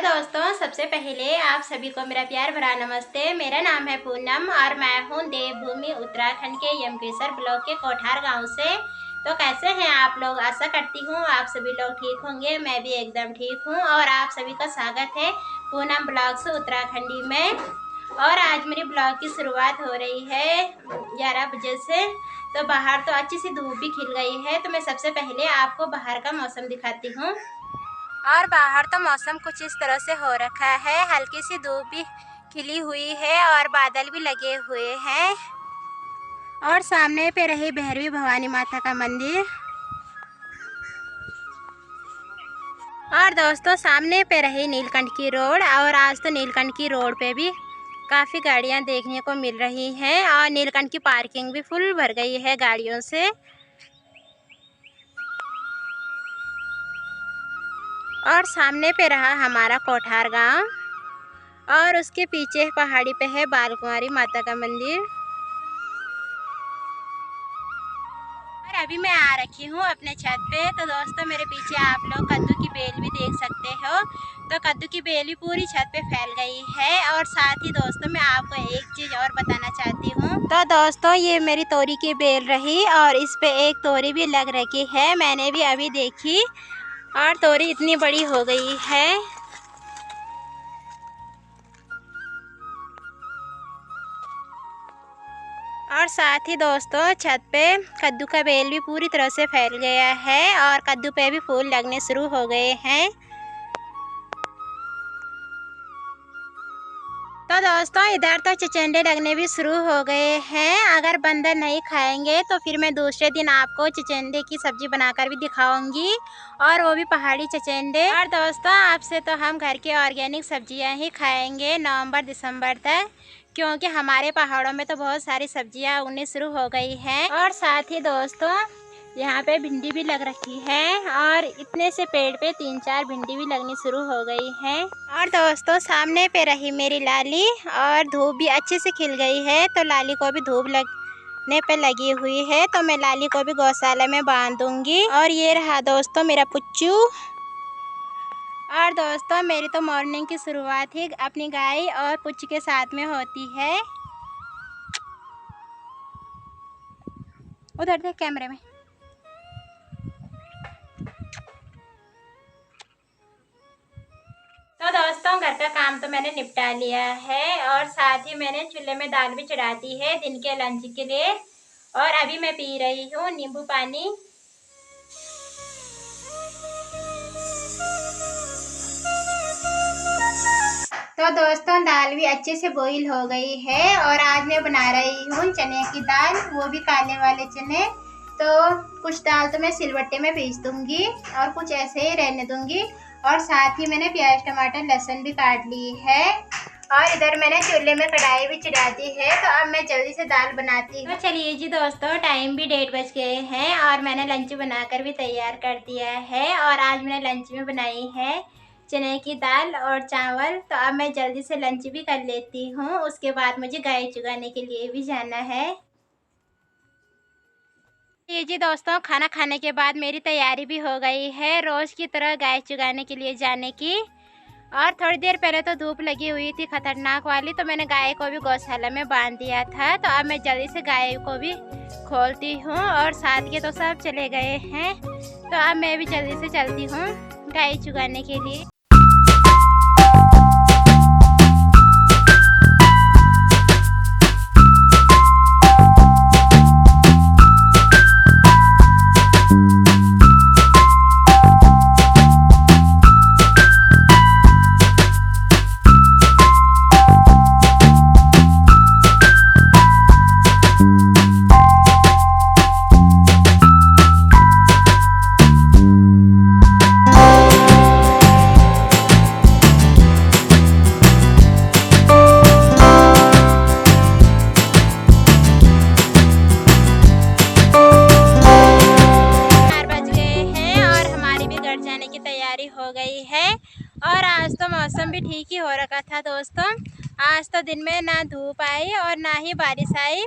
दोस्तों, सबसे पहले आप सभी को मेरा प्यार भरा नमस्ते। मेरा नाम है पूनम और मैं हूँ देवभूमि उत्तराखंड के यमकेसर ब्लॉक के कोठार गांव से। तो कैसे हैं आप लोग? आशा करती हूँ आप सभी लोग ठीक होंगे। मैं भी एकदम ठीक हूँ और आप सभी का स्वागत है पूनम ब्लॉग से उत्तराखंडी में। और आज मेरी ब्लॉग की शुरुआत हो रही है 11 बजे से। तो बाहर तो अच्छी सी धूप भी खिल गई है। तो मैं सबसे पहले आपको बाहर का मौसम दिखाती हूँ। और बाहर तो मौसम कुछ इस तरह से हो रखा है, हल्की सी धूप भी खिली हुई है और बादल भी लगे हुए हैं। और सामने पे रही भैरवी भवानी माता का मंदिर। और दोस्तों, सामने पे रही नीलकंठ की रोड। और आज तो नीलकंठ की रोड पे भी काफ़ी गाड़ियां देखने को मिल रही हैं और नीलकंठ की पार्किंग भी फुल भर गई है गाड़ियों से। और सामने पे रहा हमारा कोठार गांव और उसके पीछे पहाड़ी पे है बालकुमारी माता का मंदिर। और अभी मैं आ रखी हूँ अपने छत पे। तो दोस्तों, मेरे पीछे आप लोग कद्दू की बेल भी देख सकते हो। तो कद्दू की बेल भी पूरी छत पे फैल गई है। और साथ ही दोस्तों, मैं आपको एक चीज़ और बताना चाहती हूँ। तो दोस्तों, ये मेरी तोरी की बेल रही और इस पे एक तोरी भी लग रखी है। मैंने भी अभी देखी और तोरी इतनी बड़ी हो गई है। और साथ ही दोस्तों, छत पे कद्दू का बेल भी पूरी तरह से फैल गया है और कद्दू पे भी फूल लगने शुरू हो गए हैं। तो दोस्तों, इधर तो चिचिंडे लगने भी शुरू हो गए हैं। अगर बंदर नहीं खाएंगे तो फिर मैं दूसरे दिन आपको चिचिंडे की सब्जी बनाकर भी दिखाऊंगी, और वो भी पहाड़ी चिचिंडे। और दोस्तों, आपसे तो हम घर की ऑर्गेनिक सब्जियां ही खाएंगे नवंबर दिसंबर तक, क्योंकि हमारे पहाड़ों में तो बहुत सारी सब्जियां उगने शुरू हो गई हैं। और साथ ही दोस्तों, यहाँ पे भिंडी भी लग रखी है और इतने से पेड़ पे 3-4 भिंडी भी लगनी शुरू हो गई हैं। और दोस्तों, सामने पे रही मेरी लाली और धूप भी अच्छे से खिल गई है। तो लाली को भी धूप लगने पे लगी हुई है, तो मैं लाली को भी गौशाला में बांध दूंगी। और ये रहा दोस्तों मेरा पुच्चू। और दोस्तों, मेरी तो मॉर्निंग की शुरुआत ही अपनी गाय और पुच्चू के साथ में होती है। उधर देख कैमरे में। तो दोस्तों, घर का काम तो मैंने निपटा लिया है और साथ ही मैंने चूल्हे में दाल भी चढ़ा दी है दिन के लंच के लिए। और अभी मैं पी रही हूँ नींबू पानी। तो दोस्तों, दाल भी अच्छे से बॉईल हो गई है और आज मैं बना रही हूँ चने की दाल, वो भी काले वाले चने। तो कुछ दाल तो मैं सिलबट्टे में पीस दूंगी और कुछ ऐसे ही रहने दूंगी। और साथ ही मैंने प्याज टमाटर लहसुन भी काट ली है। और इधर मैंने चूल्हे में कढ़ाई भी चढ़ा दी है। तो अब मैं जल्दी से दाल बनाती हूँ। तो चलिए जी दोस्तों, टाइम भी 1:30 बज गए हैं और मैंने लंच बनाकर भी तैयार कर दिया है। और आज मैंने लंच में बनाई है चने की दाल और चावल। तो अब मैं जल्दी से लंच भी कर लेती हूँ, उसके बाद मुझे गाय चुगाने के लिए भी जाना है। जी दोस्तों, खाना खाने के बाद मेरी तैयारी भी हो गई है रोज़ की तरह गाय चुगाने के लिए जाने की। और थोड़ी देर पहले तो धूप लगी हुई थी खतरनाक वाली, तो मैंने गाय को भी गौशाला में बांध दिया था। तो अब मैं जल्दी से गाय को भी खोलती हूँ और साथ के तो सब चले गए हैं। तो अब मैं भी जल्दी से चलती हूँ गाय चुगाने के लिए। हो गई है। और आज तो मौसम भी ठीक ही हो रखा था दोस्तों। आज तो दिन में ना धूप आई और ना ही बारिश आई,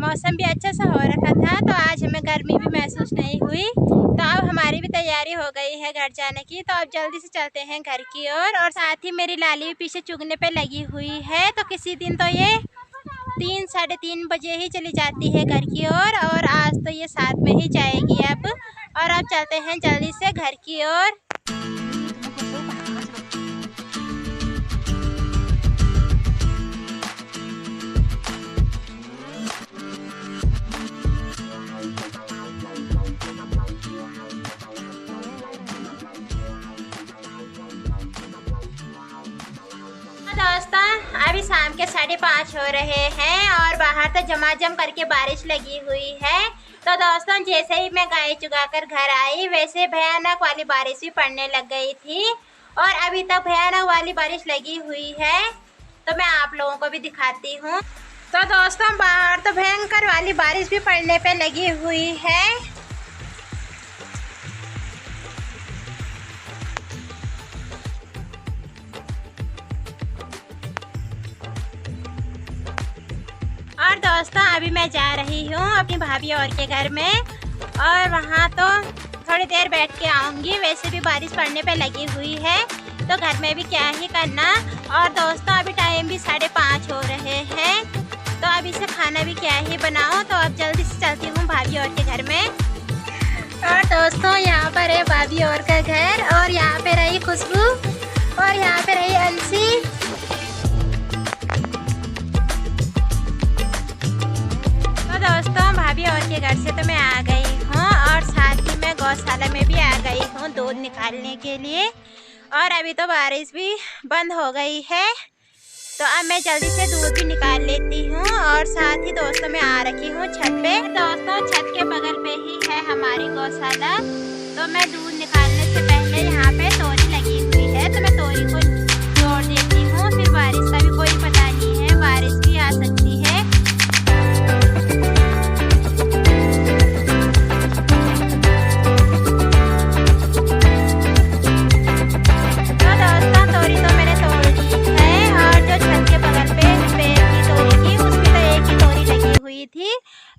मौसम भी अच्छा सा हो रखा था, तो आज हमें गर्मी भी महसूस नहीं हुई। तो अब हमारी भी तैयारी हो गई है घर जाने की, तो अब जल्दी से चलते हैं घर की ओर। और साथ ही मेरी लाली भी पीछे चुगने पे लगी हुई है, तो किसी दिन तो ये 3 साढ़े 3 बजे ही चली जाती है घर की ओर, और आज तो ये 7 में ही जाएगी अब। और अब चलते हैं जल्दी से घर की ओर। दोस्तों अभी शाम के 5:30 हो रहे हैं और बाहर तो झमाझम करके बारिश लगी हुई है। तो दोस्तों जैसे ही मैं गाय चुगाकर घर आई, वैसे भयानक वाली बारिश भी पड़ने लग गई थी और अभी तक भयानक वाली बारिश लगी हुई है। तो मैं आप लोगों को भी दिखाती हूँ। तो दोस्तों बाहर तो भयंकर वाली बारिश भी पड़ने पे लगी हुई है। और दोस्तों अभी मैं जा रही हूँ अपनी भाभी और के घर में, और वहाँ तो थोड़ी देर बैठ के आऊँगी। वैसे भी बारिश पड़ने पे लगी हुई है, तो घर में भी क्या ही करना। और दोस्तों अभी टाइम भी 5:30 हो रहे हैं, तो अभी से खाना भी क्या ही बनाओ। तो अब जल्दी से चलती हूँ भाभी और के घर में। और दोस्तों यहाँ पर है भाभी और का घर, और यहाँ पे रही खुशबू, और यहाँ पे रही अंशी। दोस्तों भाभी और के घर से तो मैं आ गई हूँ, और साथ ही मैं गौशाला में भी आ गई हूँ दूध निकालने के लिए। और अभी तो बारिश भी बंद हो गई है, तो अब मैं जल्दी से दूध भी निकाल लेती हूँ। और साथ ही दोस्तों मैं आ रखी हूँ छत पे। दोस्तों छत के बगल पे ही है हमारी गौशाला, तो मैं दूध निकालने से पहले यहाँ पे तोरी लगी हुई है, तो मैं तोरी को जोड़ देती हूँ। फिर बारिश का भी कोई पता नहीं है, बारिश भी आ सकती है।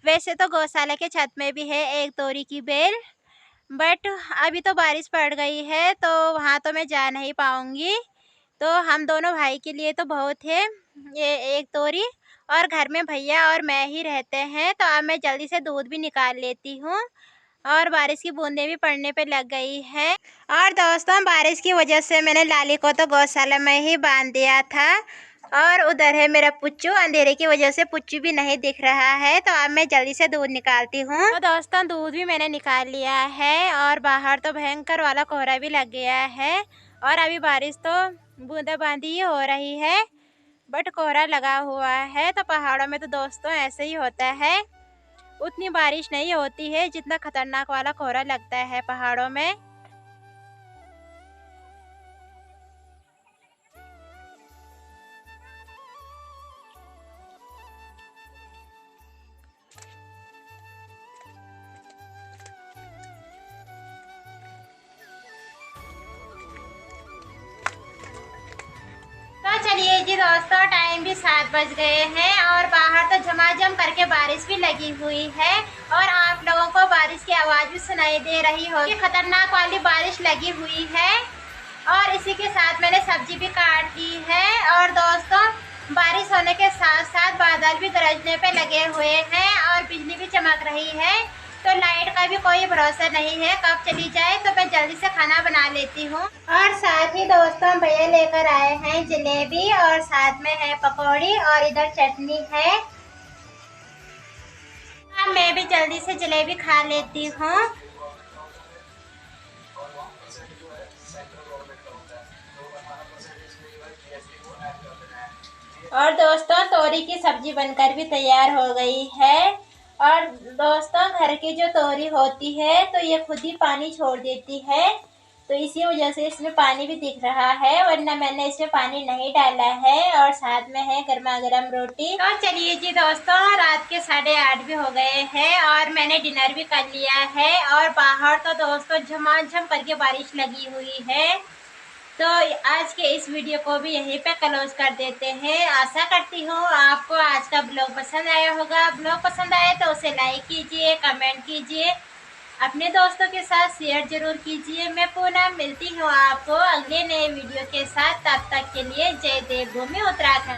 वैसे तो गौशाला के छत में भी है एक तोरी की बेल, बट अभी तो बारिश पड़ गई है, तो वहाँ तो मैं जा नहीं पाऊँगी। तो हम दोनों भाई के लिए तो बहुत है ये एक तोरी, और घर में भैया और मैं ही रहते हैं। तो अब मैं जल्दी से दूध भी निकाल लेती हूँ, और बारिश की बूंदें भी पड़ने पे लग गई है। और दोस्तों बारिश की वजह से मैंने लाली को तो गौशाला में ही बांध दिया था, और उधर है मेरा पुच्चू। अंधेरे की वजह से पुच्चू भी नहीं दिख रहा है, तो अब मैं जल्दी से दूध निकालती हूँ। तो दोस्तों दूध भी मैंने निकाल लिया है, और बाहर तो भयंकर वाला कोहरा भी लग गया है, और अभी बारिश तो बूंदाबांदी ही हो रही है, बट कोहरा लगा हुआ है। तो पहाड़ों में तो दोस्तों ऐसे ही होता है, उतनी बारिश नहीं होती है जितना खतरनाक वाला कोहरा लगता है पहाड़ों में। चलिए जी दोस्तों टाइम भी 7 बज गए हैं, और बाहर तो झमाझम करके बारिश भी लगी हुई है, और आप लोगों को बारिश की आवाज़ भी सुनाई दे रही होगी। खतरनाक वाली बारिश लगी हुई है, और इसी के साथ मैंने सब्जी भी काट ली है। और दोस्तों बारिश होने के साथ साथ बादल भी गरजने पे लगे हुए हैं, और बिजली भी चमक रही है, तो लाइट का भी कोई भरोसा नहीं है कब चली जाए। तो मैं जल्दी से खाना बना लेती हूँ। और साथ ही दोस्तों भैया लेकर आए हैं जलेबी, और साथ में है पकौड़ी, और इधर चटनी है। अब मैं भी जल्दी से जलेबी खा लेती हूँ। और दोस्तों तोरी की सब्जी बनकर भी तैयार हो गई है। और दोस्तों घर की जो तोरी होती है तो ये खुद ही पानी छोड़ देती है, तो इसी वजह से इसमें पानी भी दिख रहा है, वरना मैंने इसमें पानी नहीं डाला है। और साथ में है गर्मा गर्म रोटी। तो चलिए जी दोस्तों रात के 8:30 भी हो गए हैं, और मैंने डिनर भी कर लिया है। और बाहर तो दोस्तों झमाझम करके बारिश लगी हुई है, तो आज के इस वीडियो को भी यहीं पे क्लोज कर देते हैं। आशा करती हूँ आपको आज का ब्लॉग पसंद आया होगा। ब्लॉग पसंद आए तो उसे लाइक कीजिए, कमेंट कीजिए, अपने दोस्तों के साथ शेयर जरूर कीजिए। मैं पूनम मिलती हूँ आपको अगले नए वीडियो के साथ। तब तक के लिए जय देवभूमि उत्तराखंड।